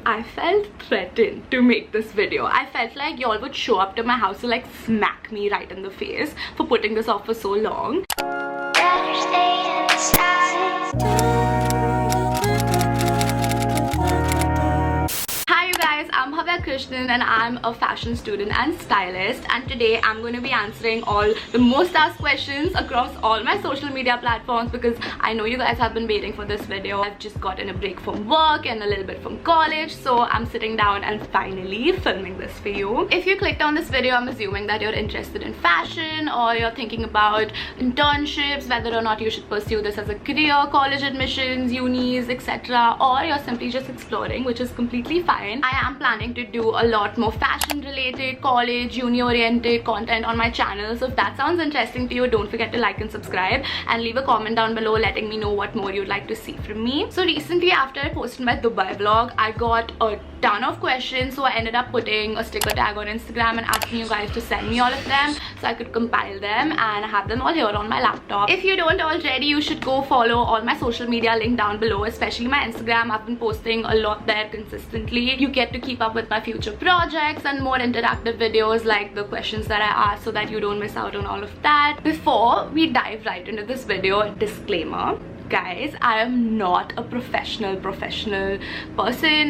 I felt threatened to make this video. I felt like y'all would show up to my house to like smack me right in the face for putting this off for so long. I'm Krishnan and I'm a fashion student and stylist, and today I'm going to be answering all the most asked questions across all my social media platforms because I know you guys have been waiting for this video. I've just gotten a break from work and a little bit from college, so I'm sitting down and finally filming this for you. If you clicked on this video, I'm assuming that you're interested in fashion or you're thinking about internships, whether or not you should pursue this as a career, college admissions, unis, etc., or you're simply just exploring, which is completely fine. I am planning to do a lot more fashion related, college, uni oriented content on my channel, so if that sounds interesting to you, don't forget to like and subscribe and leave a comment down below letting me know what more you'd like to see from me. So recently, after I posted my Dubai vlog, I got a ton of questions, so I ended up putting a sticker tag on Instagram and asking you guys to send me all of them so I could compile them and have them all here on my laptop. If you don't already, you should go follow all my social media link down below, especially my Instagram. I've been posting a lot there consistently. You get to keep up with my future projects and more interactive videos like the questions that I ask, so that you don't miss out on all of that. Before we dive right into this video, disclaimer. Guys, I am not a professional person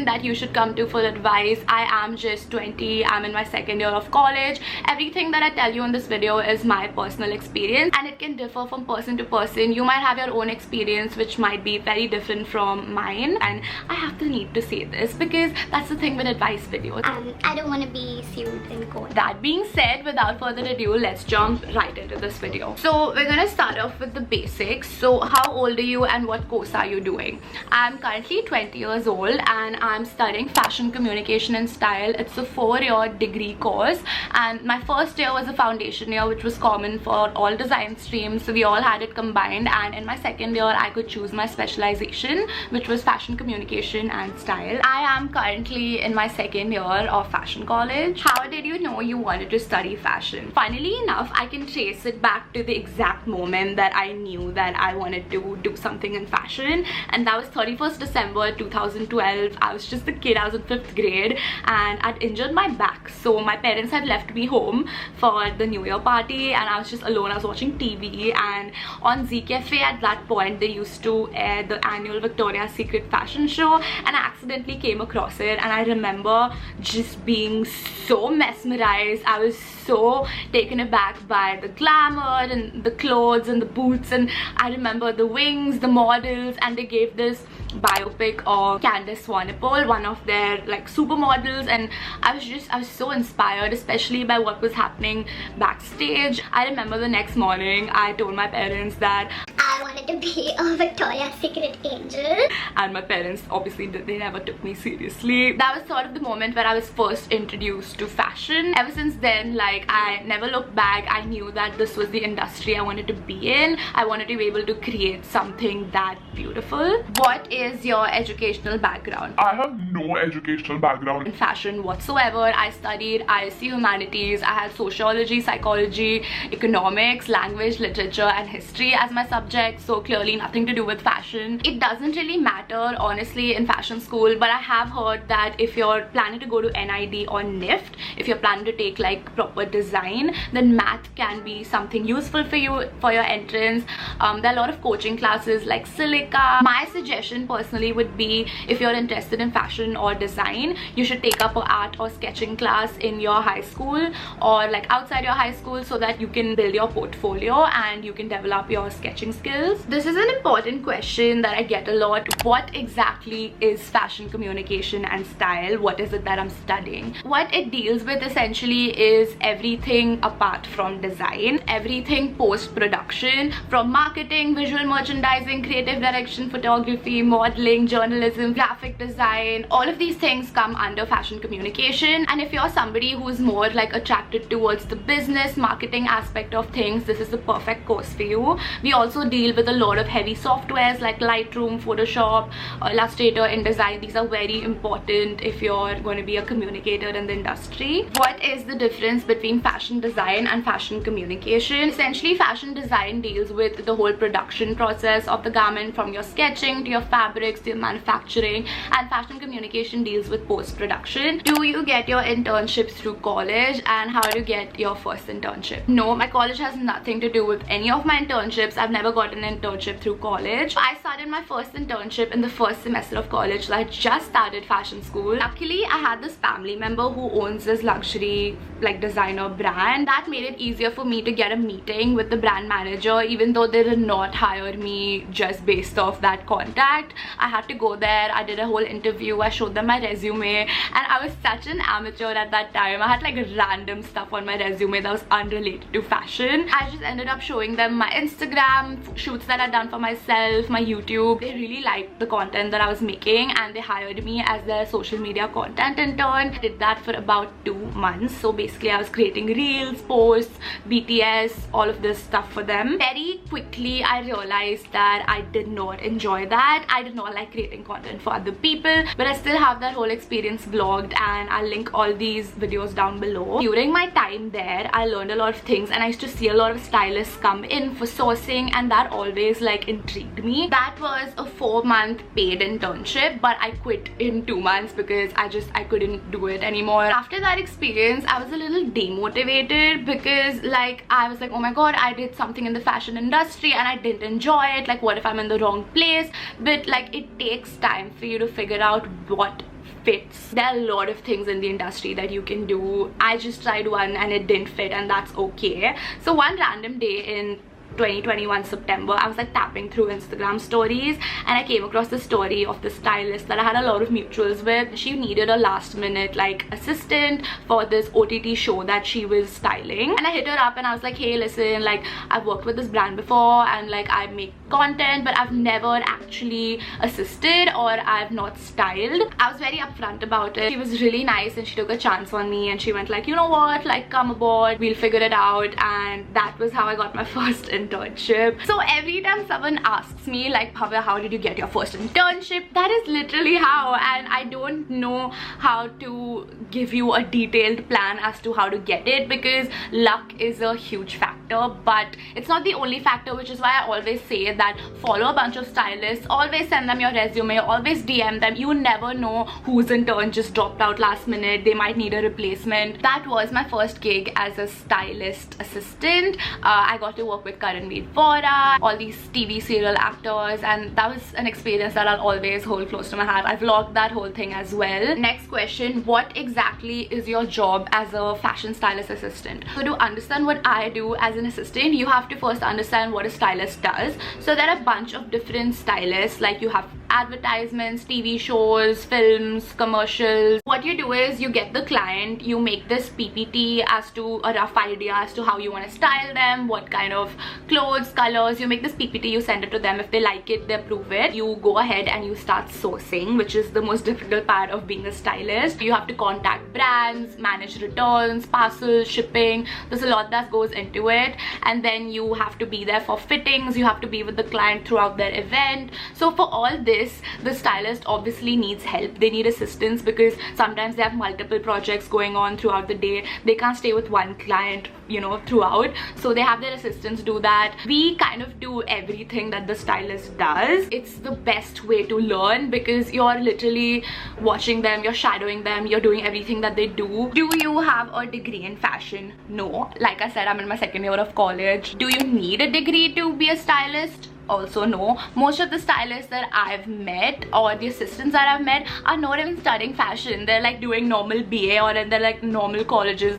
that you should come to for advice. I am just 20. I'm in my second year of college. Everything that I tell you in this video is my personal experience and it can differ from person to person. You might have your own experience which might be very different from mine, and I have the need to say this because that's the thing with advice videos. I don't want to be sued in court. That being said, without further ado, let's jump right into this video. So we're gonna start off with the basics. So how old are you and what course are you doing? I'm currently 20 years old and I'm studying fashion communication and style. It's a 4-year degree course, and my first year was a foundation year, which was common for all design streams, so we all had it combined, and in my second year I could choose my specialization, which was fashion communication and style. I am currently in my second year of fashion college. How did you know you wanted to study fashion? Funnily enough, I can trace it back to the exact moment that I knew that I wanted to do something in fashion, and that was 31st December 2012. I was just a kid. I was in 5th grade and I'd injured my back, so my parents had left me home for the New Year party and I was just alone. I was watching TV, and on Z Cafe at that point they used to air the annual Victoria's Secret fashion show, and I accidentally came across it, and I remember just being so mesmerized. I was so taken aback by the glamour and the clothes and the boots, and I remember the wings, the models, and they gave this biopic of Candace Swanepoel, one of their like supermodels, and I was so inspired, especially by what was happening backstage. I remember the next morning I told my parents that I wanted to be a Victoria's Secret angel, and my parents obviously they never took me seriously. That was sort of the moment where I was first introduced to fashion. Ever since then, like, I never looked back. I knew that this was the industry I wanted to be in. I wanted to be able to create something that beautiful. What is your educational background? I have no educational background in fashion whatsoever. I studied ISC humanities. I had sociology, psychology, economics, language, literature and history as my subject, so clearly nothing to do with fashion. It doesn't really matter honestly in fashion school, but I have heard that if you're planning to go to NID or NIFT, if you're planning to take like proper design, then math can be something useful for you for your entrance. There are a lot of coaching classes like Silica. My suggestion personally would be, if you're interested in fashion or design, you should take up an art or sketching class in your high school or like outside your high school, so that you can build your portfolio and you can develop your sketching skills. This is an important question that I get a lot. What exactly is fashion communication and style? What is it that I'm studying? What it deals with essentially is everything apart from design, everything post-production, from marketing, visual merchandising, creative direction, photography, modeling, journalism, graphic design. All of these things come under fashion communication, and if you're somebody who's more like attracted towards the business marketing aspect of things, this is the perfect course for you. We also deal with with a lot of heavy softwares like Lightroom, Photoshop, Illustrator, InDesign. These are very important if you're going to be a communicator in the industry. What is the difference between fashion design and fashion communication? Essentially, fashion design deals with the whole production process of the garment, from your sketching to your fabrics to your manufacturing, and fashion communication deals with post-production. Do you get your internships through college, and how do you get your first internship? No, my college has nothing to do with any of my internships. I've never got an internship through college. I started my first internship in the first semester of college, so I just started fashion school. Luckily, I had this family member who owns this luxury like designer brand. That made it easier for me to get a meeting with the brand manager, even though they did not hire me just based off that contact. I had to go there. I did a whole interview. I showed them my resume, and I was such an amateur at that time. I had like random stuff on my resume that was unrelated to fashion. I just ended up showing them my Instagram shoots that I'd done for myself, my YouTube. They really liked the content that I was making, and they hired me as their social media content intern. I did that for about 2 months. So basically I was creating reels, posts, BTS, all of this stuff for them. Very quickly I realized that I did not enjoy that. I did not like creating content for other people, but I still have that whole experience vlogged, and I'll link all these videos down below. During my time there, I learned a lot of things, and I used to see a lot of stylists come in for sourcing, and that always like intrigued me. That was a 4-month paid internship, but I quit in 2 months because I couldn't do it anymore. After that experience, I was a little demotivated because like I was like, oh my god, I did something in the fashion industry and I didn't enjoy it. Like, what if I'm in the wrong place? But like, it takes time for you to figure out what fits. There are a lot of things in the industry that you can do. I just tried one and it didn't fit, and that's okay. So one random day in 2021 September, I was like tapping through Instagram stories, and I came across the story of the stylist that I had a lot of mutuals with. She needed a last minute like assistant for this OTT show that she was styling, and I hit her up and I was like, hey listen, like I've worked with this brand before and like I make content, but I've never actually assisted or I've not styled. I was very upfront about it. She was really nice and she took a chance on me, and she went like, you know what, like come aboard, we'll figure it out. And that was how I got my first internship. So every time someone asks me like, Bhavya, how did you get your first internship? That is literally how, and I don't know how to give you a detailed plan as to how to get it, because luck is a huge factor, but it's not the only factor, which is why I always say that follow a bunch of stylists, always send them your resume, always DM them. You never know whose intern just dropped out last minute. They might need a replacement. That was my first gig as a stylist assistant. I got to work with Canon G7x, all these TV serial actors, and that was an experience that I'll always hold close to my heart. I vlogged that whole thing as well. Next question, what exactly is your job as a fashion stylist assistant? So to understand what I do as an assistant, you have to first understand what a stylist does. So there are a bunch of different stylists, like you have advertisements, TV shows, films, commercials. What you do is you get the client, you make this PPT as to a rough idea as to how you want to style them, what kind of clothes, colors. You make this PPT, you send it to them. If they like it, they approve it. You go ahead and you start sourcing, which is the most difficult part of being a stylist. You have to contact brands, manage returns, parcels, shipping. There's a lot that goes into it, and then you have to be there for fittings. You have to be with the client throughout their event. So for all this, the stylist obviously needs help. They need assistance because sometimes they have multiple projects going on throughout the day. They can't stay with one client, you know, throughout, so they have their assistants do that. We kind of do everything that the stylist does. It's the best way to learn because you're literally watching them, you're shadowing them, you're doing everything that they do. Do you have a degree in fashion? No. Like I said, I'm in my 2nd year of college. Do you need a degree to be a stylist? Also no. Most of the stylists that I've met or the assistants that I've met are not even studying fashion. They're like doing normal BA or they're like normal colleges.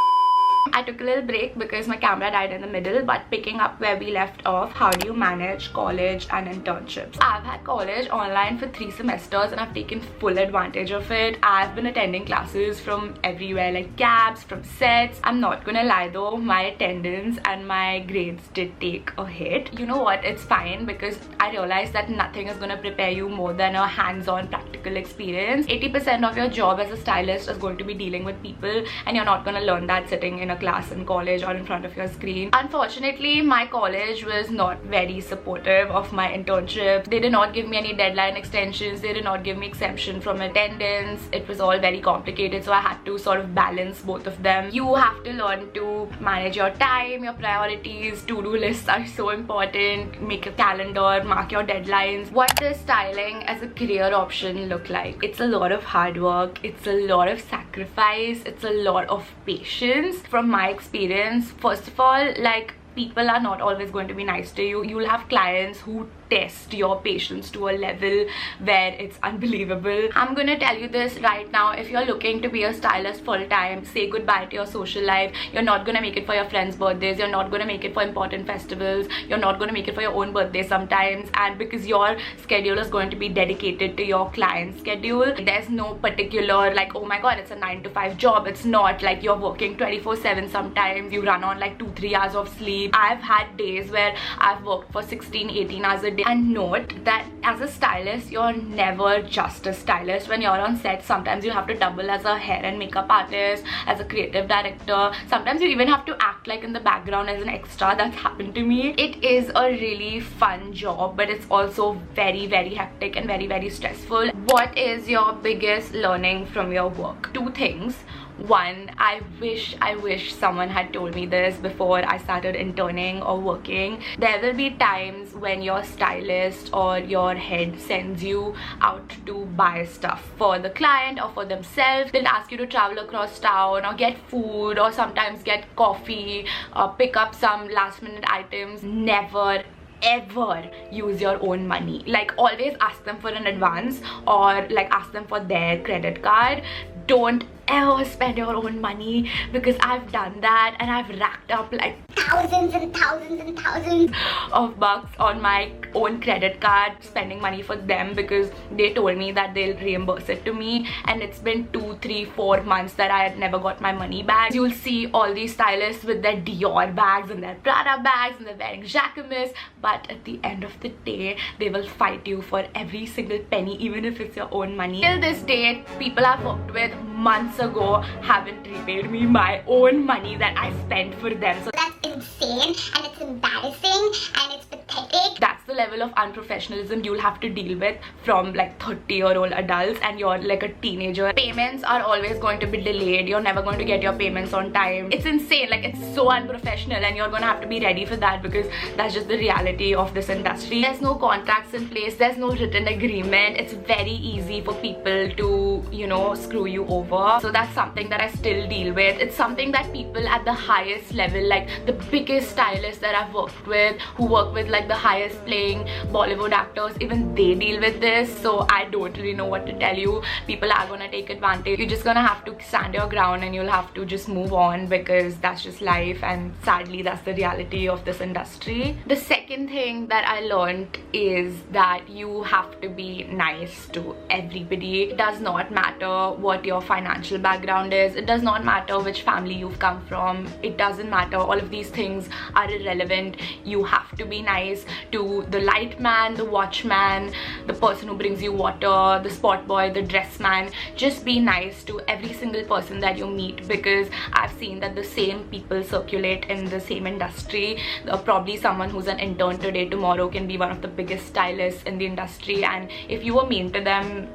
I took a little break because my camera died in the middle, but picking up where we left off, how do you manage college and internships? I've had college online for 3 semesters and I've taken full advantage of it. I've been attending classes from everywhere, like cabs, from sets. I'm not gonna lie though, my attendance and my grades did take a hit. You know what, it's fine because I realized that nothing is gonna prepare you more than a hands-on practical experience. 80% of your job as a stylist is going to be dealing with people, and you're not gonna learn that sitting in a class in college or in front of your screen. Unfortunately, my college was not very supportive of my internship. They did not give me any deadline extensions. They did not give me exemption from attendance. It was all very complicated, so I had to sort of balance both of them. You have to learn to manage your time, your priorities. To-do lists are so important. Make a calendar, mark your deadlines. What does styling as a career option look like? It's a lot of hard work. It's a lot of sacrifice. It's a lot of patience. From my experience, first of all, like, people are not always going to be nice to you. You'll have clients who test your patience to a level where it's unbelievable. I'm gonna tell you this right now. If you're looking to be a stylist full-time, say goodbye to your social life. You're not gonna make it for your friends' birthdays. You're not gonna make it for important festivals. You're not gonna make it for your own birthday sometimes. And because your schedule is going to be dedicated to your client's schedule, there's no particular like, oh my god, it's a 9 to 5 job. It's not like you're working 24/7 sometimes. You run on like 2-3 hours of sleep. I've had days where I've worked for 16-18 hours a day. And note that as a stylist, you're never just a stylist. When you're on set, sometimes you have to double as a hair and makeup artist, as a creative director. Sometimes you even have to act like in the background as an extra. That's happened to me. It is a really fun job, but it's also very, very hectic and very, very stressful. What is your biggest learning from your work? 2 things. One, I wish someone had told me this before I started interning or working. There will be times when your stylist or your head sends you out to buy stuff for the client or for themselves. They'll ask you to travel across town or get food or sometimes get coffee or pick up some last minute items. Never ever use your own money. Like, always ask them for an advance or like ask them for their credit card. Don't ever spend your own money, because I've done that and I've racked up like thousands and thousands and thousands of bucks on my own credit card, spending money for them because they told me that they'll reimburse it to me, and it's been 2, 3, 4 months that I had never got my money back. You'll see all these stylists with their Dior bags and their Prada bags and they're wearing Jacquemus, but at the end of the day they will fight you for every single penny, even if it's your own money. Till this date, people I've worked with months ago haven't repaid me my own money that I spent for them. So that's insane, and it's embarrassing, and it's pathetic. That's the level of unprofessionalism you'll have to deal with from like 30-year-old adults, and you're like a teenager. Payments are always going to be delayed. You're never going to get your payments on time. It's insane. Like, it's so unprofessional, and you're gonna have to be ready for that because that's just the reality of this industry. There's no contracts in place. There's no written agreement. It's very easy for people to, you know, screw you over. So that's something that I still deal with. It's something that people at the highest level, like the biggest stylists that I've worked with, who work with like the highest playing Bollywood actors, even they deal with this. So I don't really know what to tell you. People are gonna take advantage. You're just gonna have to stand your ground and you'll have to just move on, because that's just life, and sadly that's the reality of this industry. The second thing that I learned is that you have to be nice to everybody. It does not matter what your financial background is. It does not matter which family you've come from. It doesn't matter. All of these things are irrelevant. You have to be nice to the light man, the watchman, the person who brings you water, the spot boy, the dress man. Just be nice to every single person that you meet, because I've seen that the same people circulate in the same industry. Probably someone who's an intern today, tomorrow can be one of the biggest stylists in the industry, and if you were mean to them,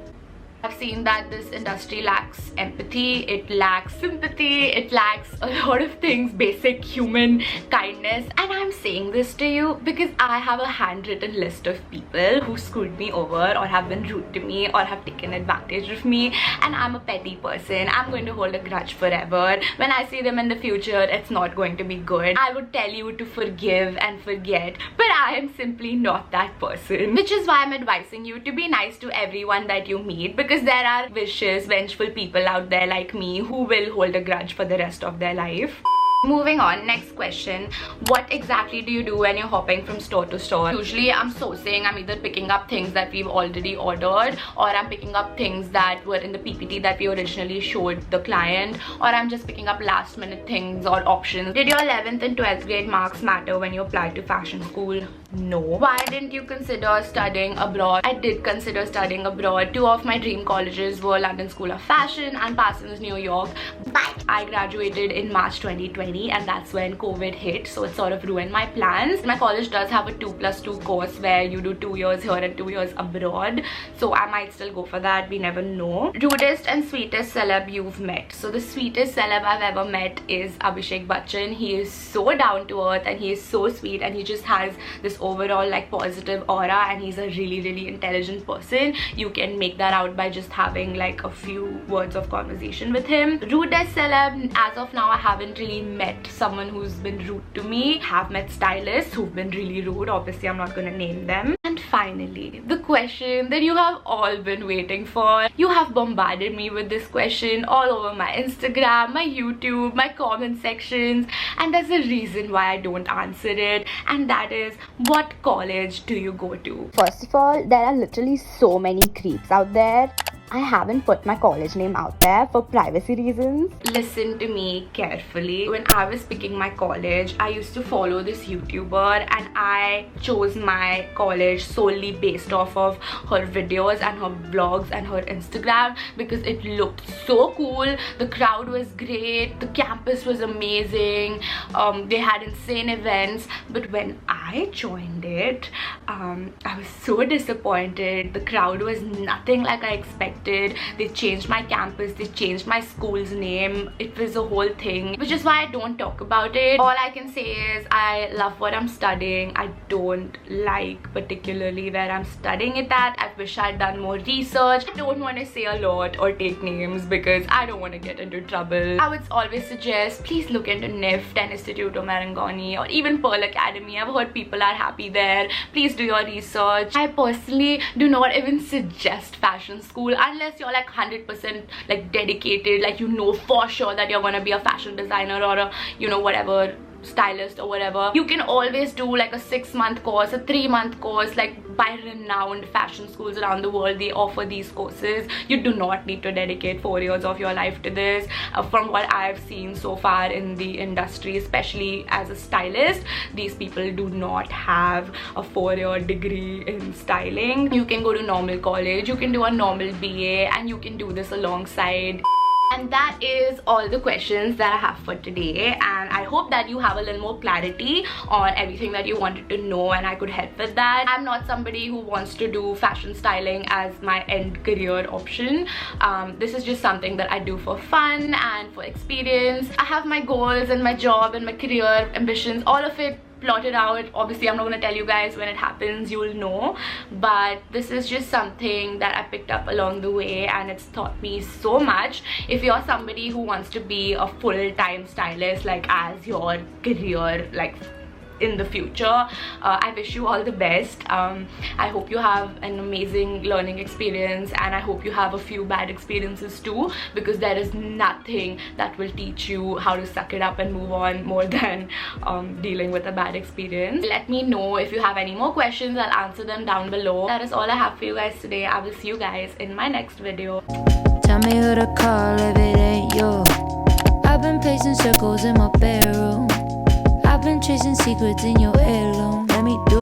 I've seen that this industry lacks empathy, it lacks sympathy, it lacks a lot of things, basic human kindness. And I'm saying this to you because I have a handwritten list of people who screwed me over or have been rude to me or have taken advantage of me, and I'm a petty person. I'm going to hold a grudge forever. When I see them in the future, it's not going to be good. I would tell you to forgive and forget, but I am simply not that person. Which is why I'm advising you to be nice to everyone that you meet, because there are vicious, vengeful people out there like me who will hold a grudge for the rest of their life. Moving on, next question. What exactly do you do when you're hopping from store to store? Usually I'm sourcing. I'm either picking up things that we've already ordered, or I'm picking up things that were in the PPT that we originally showed the client, or I'm just picking up last minute things or options. Did your 11th and 12th grade marks matter when you applied to fashion school? no. Why didn't you consider studying abroad? I did consider studying abroad. Two of my dream colleges were London School of Fashion and Parsons, New York. But I graduated in March 2020 and that's when COVID hit, so it sort of ruined my plans. My college does have a 2+2 course where you do 2 years here and 2 years abroad, so I might still go for that, we never know. Rudest and sweetest celeb you've met. So the sweetest celeb I've ever met is Abhishek Bachchan. He is so down to earth and he is so sweet and he just has this overall like positive aura, and he's a really intelligent person. You can make that out by just having like a few words of conversation with him. Rudest celeb, as of now I haven't really met someone who's been rude to me. I have met stylists who've been really rude, obviously I'm not gonna name them. And finally, the question that you have all been waiting for. You have bombarded me with this question all over my Instagram, my YouTube, my comment sections, and there's a reason why I don't answer it, and that is, what college do you go to? First of all, there are literally so many creeps out there. I haven't put my college name out there for privacy reasons. Listen to me carefully. When I was picking my college, I used to follow this YouTuber and I chose my college solely based off of her videos and her vlogs and her Instagram because it looked so cool. The crowd was great, the campus was amazing, they had insane events. But when I joined it, I was so disappointed. The crowd was nothing like I expected. They changed my campus, they changed my school's name. It was a whole thing, which is why I don't talk about it. All I can say is I love what I'm studying. I don't like particularly where I'm studying it at. I wish I'd done more research. I don't want to say a lot or take names because I don't want to get into trouble. I would always suggest, please look into NIFT and Instituto Marangoni or even Pearl Academy. I've heard people are happy there. Please do your research. I personally do not even suggest fashion school unless you're like 100% like dedicated, like you know for sure that you're gonna be a fashion designer or a, you know, whatever, stylist or whatever. You can always do like a 6-month course, a 3-month course, like by renowned fashion schools around the world. They offer these courses. You do not need to dedicate 4 years of your life to this. From what I've seen so far in the industry, especially as a stylist, these people do not have a 4-year degree in styling. You can go to normal college, you can do a normal BA, and you can do this alongside. And that is all the questions that I have for today, and I hope that you have a little more clarity on everything that you wanted to know and I could help with that. I'm not somebody who wants to do fashion styling as my end career option. This is just something that I do for fun and for experience. I have my goals and my job and my career ambitions, all of it plotted out. Obviously I'm not going to tell you guys when it happens, you'll know, but this is just something that I picked up along the way and it's taught me so much. If you're somebody who wants to be a full-time stylist like as your career, like in the future, I wish you all the best. I hope you have an amazing learning experience, and I hope you have a few bad experiences too, because there is nothing that will teach you how to suck it up and move on more than dealing with a bad experience. Let me know if you have any more questions. I'll answer them down below. That is all I have for you guys today. I will see you guys in my next video. Tell me who to call if it ain't you. I've been pacing circles in my bedroom. I've been chasing secrets in your heirloom. Let me do